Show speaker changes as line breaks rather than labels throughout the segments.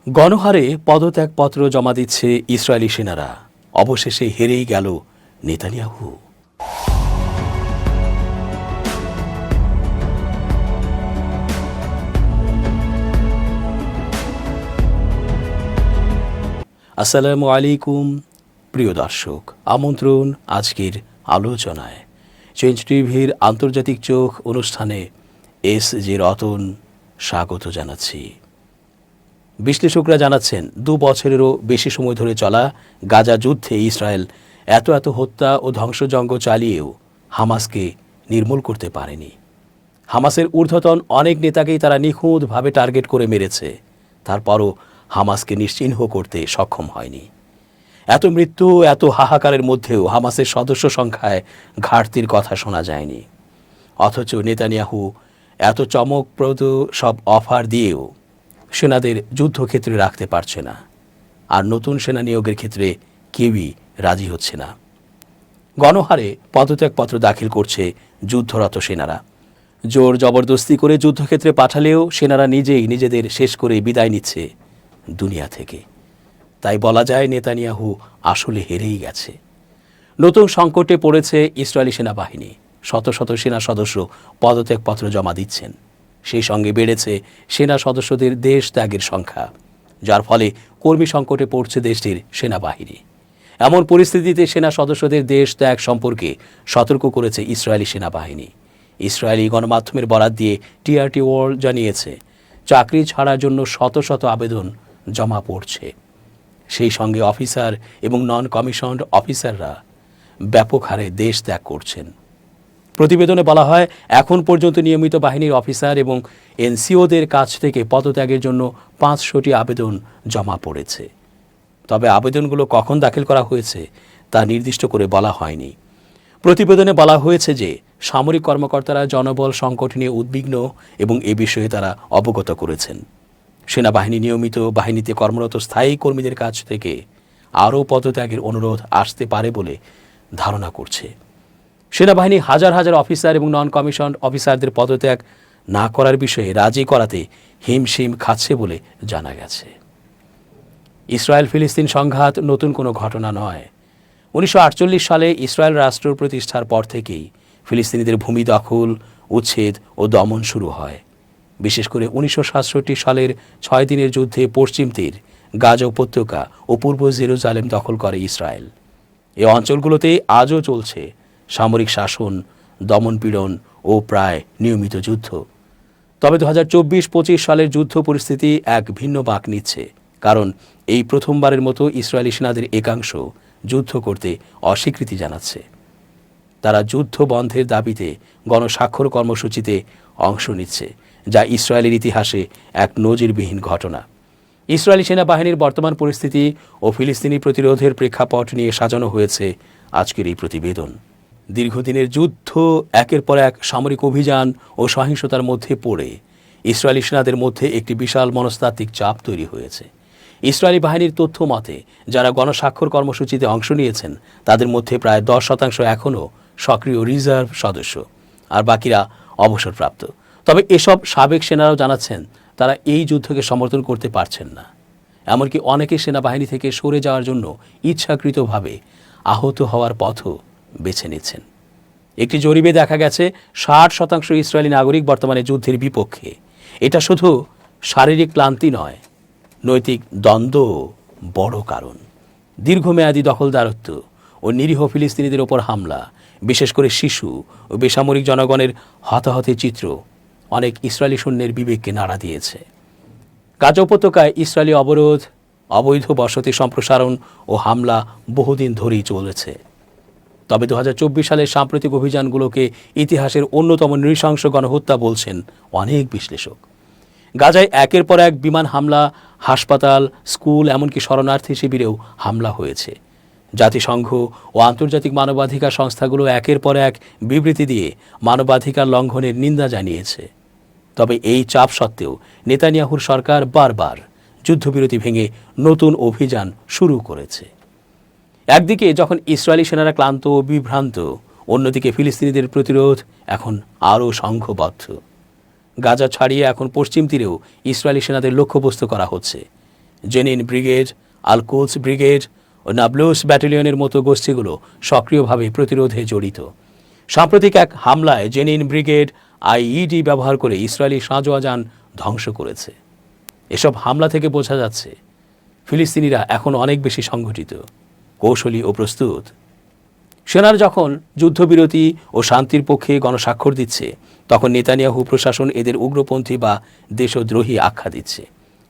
গণহারে পদত্যাগপত্র জমা দিচ্ছে ইসরায়েলি সেনারা। অবশেষে হেরেই গেল নেতানিয়াহু। আসসালামু আলাইকুম প্রিয় দর্শক, আমন্ত্রণ আজকের আলোচনায়। চেঞ্জ টিভির আন্তর্জাতিক চোখ অনুষ্ঠানে এস জে রতন স্বাগত জানাচ্ছি। বিশ্লেষকরা জানাচ্ছেন 2 বছরেরও বেশি সময় ধরে চলা গাজা যুদ্ধে ইসরায়েল এত হত্যা ও ধ্বংসযজ্ঞ চালিয়েও হামাসকে নির্মূল করতে পারেনি। হামাসের ঊর্ধ্বতন অনেক নেতাকেই তারা নিখুঁতভাবে টার্গেট করে মেরেছে, তারপরও হামাসকে নিশ্চিহ্ন করতে সক্ষম হয়নি। এত মৃত্যু, এত হাহাকারের মধ্যেও হামাসের সদস্য সংখ্যায় ঘাটতির কথা শোনা যায়নি। অথচ নেতানিয়াহু এত চমকপ্রদ সব অফার দিয়েও সেনাদের যুদ্ধক্ষেত্রে রাখতে পারছে না, আর নতুন সেনা নিয়োগের ক্ষেত্রে কেউই রাজি হচ্ছে না। গণহারে পদত্যাগপত্র দাখিল করছে যুদ্ধরত সেনারা। জোর জবরদস্তি করে যুদ্ধক্ষেত্রে পাঠালেও সেনারা নিজেই নিজেদের শেষ করে বিদায় নিচ্ছে দুনিয়া থেকে। তাই বলা যায় নেতানিয়াহু আসলে হেরেই গেছে। নতুন সংকটে পড়েছে ইসরায়েলি সেনাবাহিনী। শত শত সেনা সদস্য পদত্যাগপত্র জমা দিচ্ছেন। সেই সঙ্গে বেড়েছে সেনা সদস্যদের দেশ ত্যাগের সংখ্যা, যার ফলে কর্মী সংকটে পড়ছে দেশটির সেনাবাহিনী। এমন পরিস্থিতিতে সেনা সদস্যদের দেশ ত্যাগ সম্পর্কে সতর্ক করেছে ইসরায়েলি সেনাবাহিনী। ইসরায়েলি গণমাধ্যমের বরাত দিয়ে টিআরটি ওয়ার্ল্ড জানিয়েছে, চাকরি ছাড়ার জন্য শত শত আবেদন জমা পড়ছে। সেই সঙ্গে অফিসার এবং নন কমিশনড অফিসাররা ব্যাপক হারে দেশ ত্যাগ করছেন। প্রতিবেদনে বলা হয়, এখন পর্যন্ত নিয়মিত বাহিনীর অফিসার এবং এনসিওদের কাছ থেকে পদত্যাগের জন্য 500টি আবেদন জমা পড়েছে। তবে আবেদনগুলো কখন দাখিল করা হয়েছে তা নির্দিষ্ট করে বলা হয়নি। প্রতিবেদনে বলা হয়েছে যে সামরিক কর্মকর্তারা জনবল সংকট নিয়ে উদ্বিগ্ন এবং এ বিষয়ে তারা অবগত করেছেন। সেনাবাহিনী নিয়মিত বাহিনীতে কর্মরত স্থায়ী কর্মীদের কাছ থেকে আরও পদত্যাগের অনুরোধ আসতে পারে বলে ধারণা করছে। সেনাবাহিনী হাজার হাজার অফিসার এবং নন কমিশন অফিসারদের পদত্যাগ না করার বিষয়ে রাজি করাতে হিমশিম খাচ্ছে বলে জানা গেছে। ইসরায়েল ফিলিস্তিন সংঘাত নতুন কোনো ঘটনা নয়। 1948 সালে ইসরায়েল রাষ্ট্র প্রতিষ্ঠার পর থেকেই ফিলিস্তিনিদের ভূমি দখল, উচ্ছেদ ও দমন শুরু হয়। বিশেষ করে 1967 সালের 6 দিনের যুদ্ধে পশ্চিম তীর, গাজা উপত্যকা ও পূর্ব জেরুজালেম দখল করে ইসরায়েল। এই অঞ্চলগুলোতে আজও চলছে সামরিক শাসন, দমনপীড়ন ও প্রায় নিয়মিত যুদ্ধ। তবে 2024-25 সালের যুদ্ধ পরিস্থিতি এক ভিন্ন বাঁক নিচ্ছে, কারণ এই প্রথমবারের মতো ইসরায়েলি সেনাদের একাংশ যুদ্ধ করতে অস্বীকৃতি জানাচ্ছে। তারা যুদ্ধ বন্ধের দাবিতে গণস্বাক্ষর কর্মসূচিতে অংশ নিচ্ছে, যা ইসরায়েলের ইতিহাসে এক নজিরবিহীন ঘটনা। ইসরায়েলি সেনাবাহিনীর বর্তমান পরিস্থিতি ও ফিলিস্তিনি প্রতিরোধের প্রেক্ষাপট নিয়ে সাজানো হয়েছে আজকের এই প্রতিবেদন। দীর্ঘদিনের যুদ্ধ, একের পর এক সামরিক অভিযান ও সহিংসতার মধ্যে পড়ে ইসরায়েলি সেনাদের মধ্যে একটি বিশাল মনস্তাত্ত্বিক চাপ তৈরি হয়েছে। ইসরায়েলি বাহিনীর তথ্য মতে, যারা গণস্বাক্ষর কর্মসূচিতে অংশ নিয়েছেন তাদের মধ্যে প্রায় 10% এখনও সক্রিয় রিজার্ভ সদস্য, আর বাকিরা অবসরপ্রাপ্ত। তবে এসব সাবেক সেনারাও জানাচ্ছেন তারা এই যুদ্ধকে সমর্থন করতে পারছেন না। এমনকি অনেকে সেনাবাহিনী থেকে সরে যাওয়ার জন্য ইচ্ছাকৃতভাবে আহত হওয়ার পথও বেছে নিচ্ছেন। একটি জরিপে দেখা গেছে 60% ইসরায়েলি নাগরিক বর্তমানে যুদ্ধের বিপক্ষে। এটা শুধু শারীরিক ক্লান্তি নয়, নৈতিক দ্বন্দ্ব বড় কারণ। দীর্ঘমেয়াদী দখলদারত্ব ও নিরীহ ফিলিস্তিনিদের ওপর হামলা, বিশেষ করে শিশু ও বেসামরিক জনগণের হতাহতের চিত্র অনেক ইসরায়েলি সৈন্যের বিবেককে নাড়া দিয়েছে। গাজা উপত্যকায় ইসরায়েলি অবরোধ, অবৈধ বসতি সম্প্রসারণ ও হামলা বহুদিন ধরেই চলেছে। তবে 2024 সালের সাম্প্রতিক অভিযানগুলোকে ইতিহাসের অন্যতম নৃশংস গণহত্যা বলছেন অনেক বিশ্লেষক। গাজায় একের পর এক বিমান হামলা, হাসপাতাল, স্কুল, এমনকি শরণার্থী শিবিরেও হামলা হয়েছে। জাতিসংঘ ও আন্তর্জাতিক মানবাধিকার সংস্থাগুলো একের পর এক বিবৃতি দিয়ে মানবাধিকার লঙ্ঘনের নিন্দা জানিয়েছে। তবে এই চাপ সত্ত্বেও নেতানিয়াহুর সরকার বারবার যুদ্ধবিরতি ভেঙে নতুন অভিযান শুরু করেছে। একদিকে যখন ইসরায়েলি সেনারা ক্লান্ত ও বিভ্রান্ত, অন্যদিকে ফিলিস্তিনিদের প্রতিরোধ এখন আরও সংঘবদ্ধ। গাজা ছাড়িয়ে এখন পশ্চিম তীরেও ইসরায়েলি সেনাদের লক্ষ্যবস্তু করা হচ্ছে। জেনিন ব্রিগেড, আল কোদস ব্রিগেড ও নাবলুস ব্যাটালিয়নের মতো গোষ্ঠীগুলো সক্রিয়ভাবে প্রতিরোধে জড়িত। সাম্প্রতিক এক হামলায় জেনিন ব্রিগেড আইইডি ব্যবহার করে ইসরায়েলি সাঁজোয়া যান ধ্বংস করেছে। এসব হামলা থেকে বোঝা যাচ্ছে ফিলিস্তিনিরা এখন অনেক বেশি সংগঠিত, কৌশলী ও প্রস্তুত। সেনারা যখন যুদ্ধবিরতি ও শান্তির পক্ষে গণস্বাক্ষর দিচ্ছে, তখন নেতানিয়াহু প্রশাসন এদের উগ্রপন্থী বা দেশদ্রোহী আখ্যা দিচ্ছে।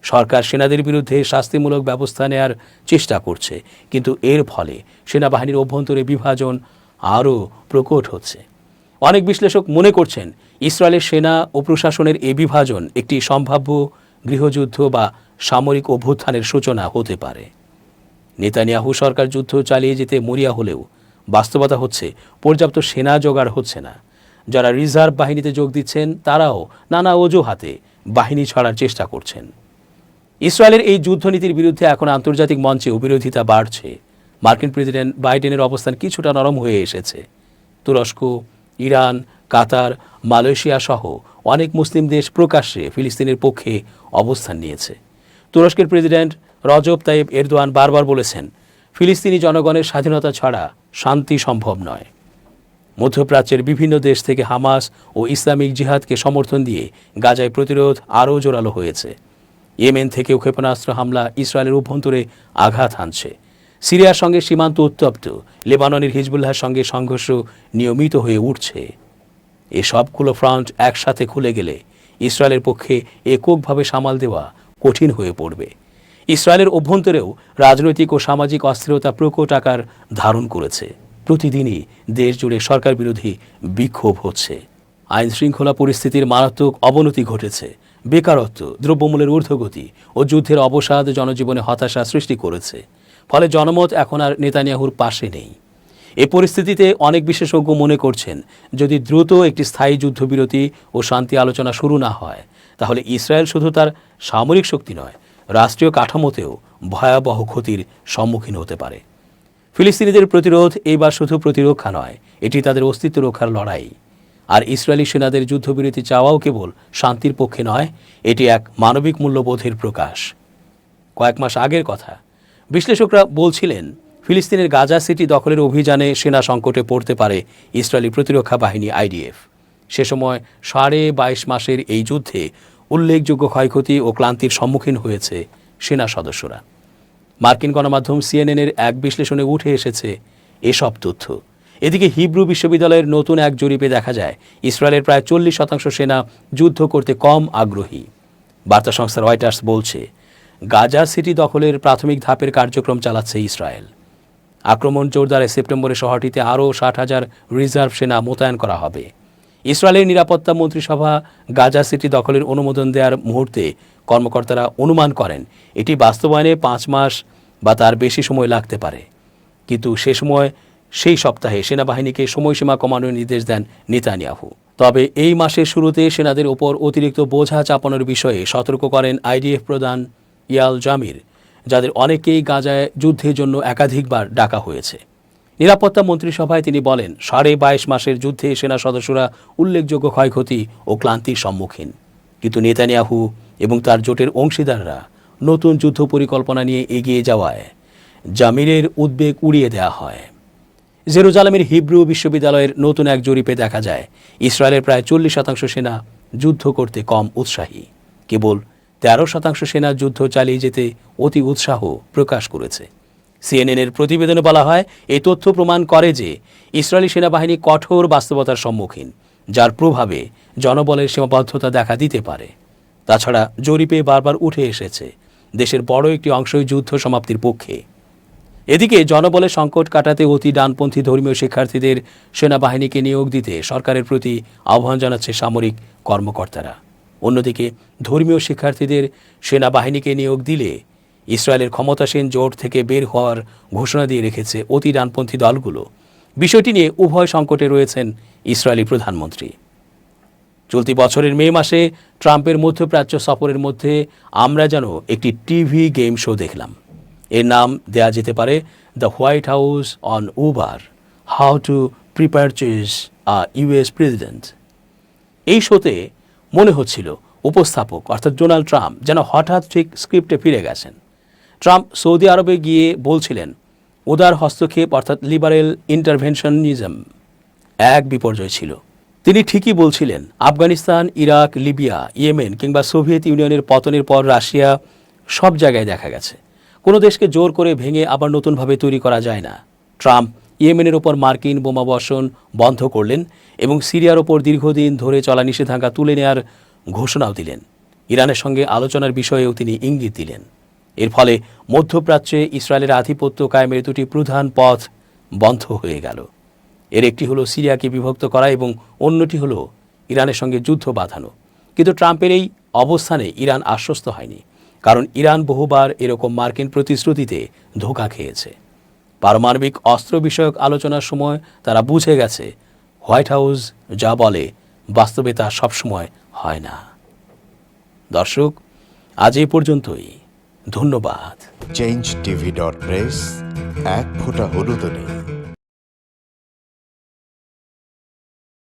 সরকার সেনাদের বিরুদ্ধে শাস্তিমূলক ব্যবস্থা নেয়ার চেষ্টা করছে, কিন্তু এর ফলে সেনাবাহিনীর অভ্যন্তরে বিভাজন আরও প্রকট হচ্ছে। অনেক বিশ্লেষক মনে করছেন ইসরায়েলের সেনা ও প্রশাসনের এই বিভাজন একটি সম্ভাব্য গৃহযুদ্ধ বা সামরিক অভ্যুত্থানের সূচনা হতে পারে। নেতানিয়াহু সরকার যুদ্ধ চালিয়ে যেতে মরিয়া হলেও বাস্তবতা হচ্ছে পর্যাপ্ত সেনা জোগাড় হচ্ছে না। যারা রিজার্ভ বাহিনীতে যোগ দিচ্ছেন তারাও নানা অজুহাতে বাহিনী ছাড়ার চেষ্টা করছেন। ইসরায়েলের এই যুদ্ধনীতির বিরুদ্ধে এখন আন্তর্জাতিক মঞ্চেও বিরোধিতা বাড়ছে। মার্কিন প্রেসিডেন্ট বাইডেনের অবস্থান কিছুটা নরম হয়ে এসেছে। তুরস্ক, ইরান, কাতার, মালয়েশিয়া সহ অনেক মুসলিম দেশ প্রকাশ্যে ফিলিস্তিনের পক্ষে অবস্থান নিয়েছে। তুরস্কের প্রেসিডেন্ট রজব তাইয়েব এরদোয়ান বারবার বলেছেন, ফিলিস্তিনি জনগণের স্বাধীনতা ছাড়া শান্তি সম্ভব নয়। মধ্যপ্রাচ্যের বিভিন্ন দেশ থেকে হামাস ও ইসলামিক জিহাদকে সমর্থন দিয়ে গাজায় প্রতিরোধ আরও জোরালো হয়েছে। ইয়েমেন থেকেও ক্ষেপণাস্ত্র হামলা ইসরায়েলের অভ্যন্তরে আঘাত হানছে। সিরিয়ার সঙ্গে সীমান্ত উত্তপ্ত, লেবাননের হিজবুল্লাহর সঙ্গে সংঘর্ষ নিয়মিত হয়ে উঠছে। এ সবগুলো ফ্রন্ট একসাথে খুলে গেলে ইসরায়েলের পক্ষে এককভাবে সামাল দেওয়া কঠিন হয়ে পড়বে। ইসরায়েলের অভ্যন্তরেও রাজনৈতিক ও সামাজিক অস্থিরতা প্রকট আকার ধারণ করেছে। প্রতিদিনই দেশ জুড়ে সরকার বিরোধী বিক্ষোভ হচ্ছে। আইন শৃঙ্খলা পরিস্থিতির মারাত্মক অবনতি ঘটেছে। বেকারত্ব, দ্রব্যমূল্যের ঊর্ধ্বগতি ও যুদ্ধের অবসাদ জনজীবনে হতাশা সৃষ্টি করেছে। ফলে জনমত এখন আর নেতানিয়াহুর পাশে নেই। এ পরিস্থিতিতে অনেক বিশেষজ্ঞ মনে করছেন, যদি দ্রুত একটি স্থায়ী যুদ্ধবিরতি ও শান্তি আলোচনা শুরু না হয়, তাহলে ইসরায়েল শুধু তার সামরিক শক্তি নয়, রাষ্ট্রীয় কাঠামোতেও ভয়াবহ ক্ষতির সম্মুখীন হতে পারে। ফিলিস্তিনিদের প্রতিরোধ এইবার শুধু প্রতিরক্ষা নয়, এটি তাদের অস্তিত্ব রক্ষার লড়াই। আর ইসরায়েলি সেনাদের যুদ্ধবিরতি চাওয়াও কেবল শান্তির পক্ষে নয়, এটি এক মানবিক মূল্যবোধের প্রকাশ। কয়েক মাস আগের কথা, বিশ্লেষকরা বলছিলেন ফিলিস্তিনের গাজা সিটি দখলের অভিযানে সেনা সংকটে পড়তে পারে ইসরায়েলি প্রতিরক্ষা বাহিনী আইডিএফ। সে সময় 22.5 মাসের এই যুদ্ধে উল্লেখযোগ্য ক্ষয়ক্ষতি ও ক্লান্তির সম্মুখীন হয়েছে সেনা সদস্যরা। মার্কিন গণমাধ্যম সিএনএনের এক বিশ্লেষণে উঠে এসেছে এসব তথ্য। এদিকে হিব্রু বিশ্ববিদ্যালয়ের নতুন এক জরিপে দেখা যায় ইসরায়েলের প্রায় 40% সেনা যুদ্ধ করতে কম আগ্রহী। বার্তা সংস্থা রয়টার্স বলছে, গাজা সিটি দখলের প্রাথমিক ধাপের কার্যক্রম চালাচ্ছে ইসরায়েল। আক্রমণ জোরদারে সেপ্টেম্বরে শহরটিতে আরও 60,000 রিজার্ভ সেনা মোতায়েন করা হবে। ইসরায়েলের নিরাপত্তা মন্ত্রিসভা গাজা সিটি দখলের অনুমোদন দেওয়ার মুহূর্তে কর্মকর্তারা অনুমান করেন এটি বাস্তবায়নে 5 মাস বা তার বেশি সময় লাগতে পারে। কিন্তু সেই সপ্তাহে সেনাবাহিনীকে সময়সীমা কমানোর নির্দেশ দেন নেতানিয়াহু। তবে এই মাসের শুরুতে সেনাদের ওপর অতিরিক্ত বোঝা চাপানোর বিষয়ে সতর্ক করেন আইডিএফ প্রধান ইয়াল জামির, যাদের অনেকেই গাজায় যুদ্ধের জন্য একাধিকবার ডাকা হয়েছে। নিরাপত্তা মন্ত্রিসভায় তিনি বলেন, 22.5 মাসের যুদ্ধে সেনা সদস্যরা উল্লেখযোগ্য ক্ষয়ক্ষতি ও ক্লান্তির সম্মুখীন। কিন্তু নেতানিয়াহু এবং তার জোটের অংশীদাররা নতুন যুদ্ধ পরিকল্পনা নিয়ে এগিয়ে যাওয়ায় জামিরের উদ্বেগ উড়িয়ে দেওয়া হয়। জেরুজালেমের হিব্রু বিশ্ববিদ্যালয়ের নতুন এক জরিপে দেখা যায় ইসরায়েলের প্রায় 40% সেনা যুদ্ধ করতে কম উৎসাহী। কেবল 13% সেনা যুদ্ধ চালিয়ে যেতে অতি উৎসাহ প্রকাশ করেছে। সিএনএনের প্রতিবেদনে বলা হয়, এই তথ্য প্রমাণ করে যে ইসরায়েলি সেনাবাহিনী কঠোর বাস্তবতার সম্মুখীন, যার প্রভাবে জনবলের সীমাবদ্ধতা দেখা দিতে পারে। তাছাড়া জরিপে বারবার উঠে এসেছে দেশের বড় একটি অংশই যুদ্ধ সমাপ্তির পক্ষে। এদিকে জনবলের সংকট কাটাতে অতি ডানপন্থী ধর্মীয় শিক্ষার্থীদের সেনাবাহিনীকে নিয়োগ দিতে সরকারের প্রতি আহ্বান জানাচ্ছে সামরিক কর্মকর্তারা। অন্যদিকে ধর্মীয় শিক্ষার্থীদের সেনাবাহিনীকে নিয়োগ দিলে ইসরায়েলের ক্ষমতাসীন জোট থেকে বের হওয়ার ঘোষণা দিয়ে রেখেছে অতি ডানপন্থী দলগুলো। বিষয়টি নিয়ে উভয় সংকটে রয়েছেন ইসরায়েলি প্রধানমন্ত্রী। চলতি বছরের মে মাসে ট্রাম্পের মধ্যপ্রাচ্য সফরের মধ্যে আমরা যেন একটি টিভি গেম শো দেখলাম। এর নাম দেয়া যেতে পারে the White House on Uber, how to prepurchase a US president. এই শোতে মনে হচ্ছিল উপস্থাপক অর্থাৎ ডোনাল্ড ট্রাম্প যেন হঠাৎ ঠিক স্ক্রিপ্টে ফিরে গেছেন। ট্রাম্প সৌদি আরবে গিয়ে বলছিলেন উদার হস্তক্ষেপ অর্থাৎ লিবারেল ইন্টারভেনশনিজম এক বিপর্যয় ছিল। তিনি ঠিকই বলছিলেন। আফগানিস্তান, ইরাক, লিবিয়া, ইয়েমেন কিংবা সোভিয়েত ইউনিয়নের পতনের পর রাশিয়া, সব জায়গায় দেখা গেছে কোনো দেশকে জোর করে ভেঙে আবার নতুনভাবে তৈরি করা যায় না। ট্রাম্প ইয়েমেনের ওপর মার্কিন বোমাবর্ষণ বন্ধ করলেন এবং সিরিয়ার ওপর দীর্ঘদিন ধরে চলা নিষেধাজ্ঞা তুলে নেওয়ার ঘোষণাও দিলেন। ইরানের সঙ্গে আলোচনার বিষয়েও তিনি ইঙ্গিত দিলেন। এর ফলে মধ্যপ্রাচ্যে ইসরায়েলের আধিপত্য কায়েমের দুটি প্রধান পথ বন্ধ হয়ে গেল। এর একটি হলো সিরিয়াকে বিভক্ত করা এবং অন্যটি হলো ইরানের সঙ্গে যুদ্ধ বাঁধানো। কিন্তু ট্রাম্পের এই অবস্থানে ইরান আশ্বস্ত হয়নি, কারণ ইরান বহুবার এরকম মার্কিন প্রতিশ্রুতিতে ধোঁকা খেয়েছে। পারমাণবিক অস্ত্র বিষয়ক আলোচনার সময় তারা বুঝে গেছে হোয়াইট হাউস যা বলে বাস্তবে তা সবসময় হয় না। দর্শক, আজ এই পর্যন্তই। ধন্যবাদ।
changeTV.press, এক ফোঁটা হলুদও নেই।